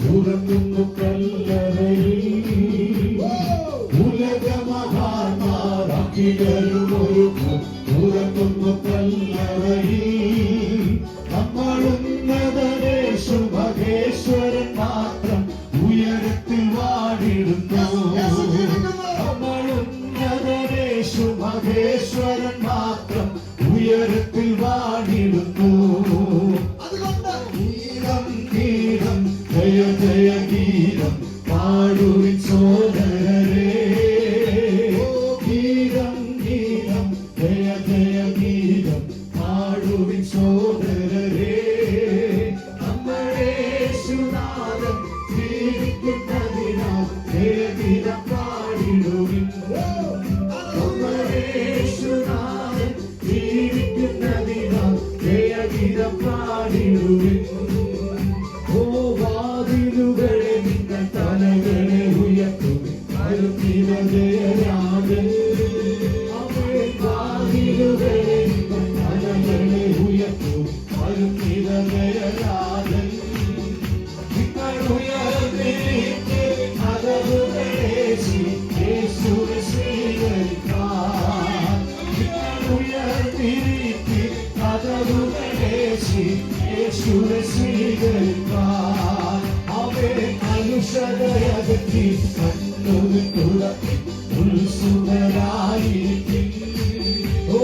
ഉറങ്ങുന്നു കല്ലറയിൽ ഉലകമഹാന്മാരാക്കിയൊരു ഉറങ്ങുന്നു കല്ലറയിൽ നമ്മളുന്നതനേശു മഹേശ്വരൻ മാത്രം ഉയരത്തിൽ വാണിടുന്നു നമ്മളുന്നതനേശു മഹേശ്വരൻ മാത്രം ഉയരത്തിൽ വാണിടുന്നു ജയ ജയ ഗീതം പാടുവിൻ സോദരരേ ഗീതം ഗീതം ജയ ജയ ഗീതം പാടുവിൻ സോദരരേ നമ്മുടെ യേശുനാഥൻ ജീവിക്കുന്നതിനാൽ ജയഗീതം പാടിടുവിൻ നമ്മുടെ യേശുനാഥൻ ജീവിക്കുന്നതിനാൽ ജയഗീതം പാടിടുവിൻ വാതിലുകളെ നിങ്ങൾ തലകളെ ഉയർത്തുവിൻ ജയരാജൻ വാതിലുകളെ നിങ്ങൾ തലകളെ ഉയർത്തുവിൻ ജയരാജൻ നിങ്ങൾ ഉയർന്നിരിക്കെ കതവുകളേശി യേശുവെ സ്വീകരിക്കാൻ നിങ്ങൾ ഉയർന്നിരിക്കെ കതവുകളേശി യേശുവെ സ്വീകരിക്കാൻ കലുഷതയകറ്റി കണ്ണുകൾ തുറക്കി ഉത്സുകരായിരിക്കും ഓ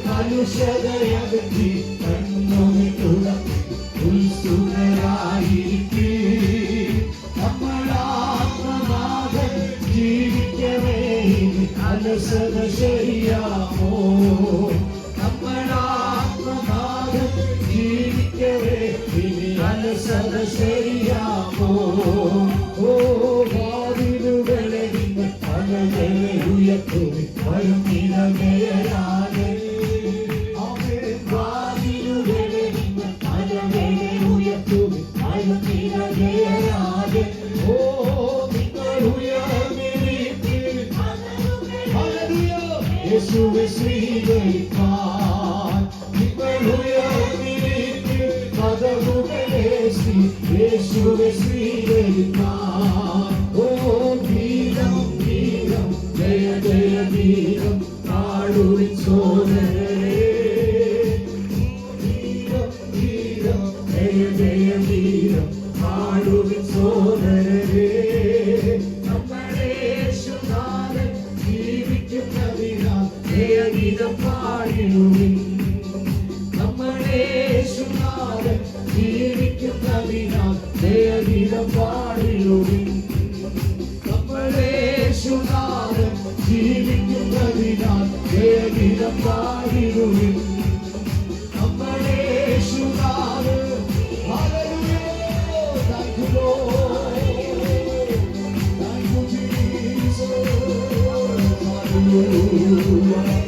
കലുഷതയകറ്റി കണ്ണുകൾ തുറക്കി ഉത്സുകരായിരിക്കും നമ്മളാത്മനാഥൻ ജീവിക്കവേ അലസത ശരിയാമോ നമ്മളാത്മനാഥൻ ജീവിക്കവേ ഇനി അലസത ശരിയാമോ ഓ വാതിലുകളെ നിങ്ങൾ തലകളെ ഉയർത്തുവിൻ വരും നിറകയരാജൻ വാതിലുകളെ നിങ്ങൾ തലകളെ ഉയർത്തുവിൻ വരും നിറകയരാജൻ ഓ നിങ്ങൾ ഉയർന്നിരിപ്പിൻ യേശുവെ സ്വീകരിക്കാൻ നിങ്ങൾ ഉയർന്നിരിപ്പിൻ കതവുകളേശി യേശുവെ സ്വീകരിക്കാൻ ഓ ഗീതം ഗീതം ജയ ജയ ഗീതം പാടുവിൻ സോദരരേ ഗീതം ഗീതം ജയ ജയ ഗീതം പാടുവിൻ സോദരരേ നമ്മുടെ യേശുനാഥൻ ജീവിക്കുന്നതിനാൽ ജയഗീതം പാടിടുവിൻ നമ്മുടെ യേശുനാഥൻ ജീവിക്കുന്നതിനാൽ ജയഗീതം പാടിടുവിൻ നമ്മുടെ യേശുനാഥൻ ജീവിക്കുന്നതിനാൽ ജയഗീതം പാടിടുവിൻ നമ്മുടെ യേശുനാഥൻ Thank you, Lord. Thank you, Jesus. Hallelujah.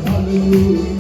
Hallelujah.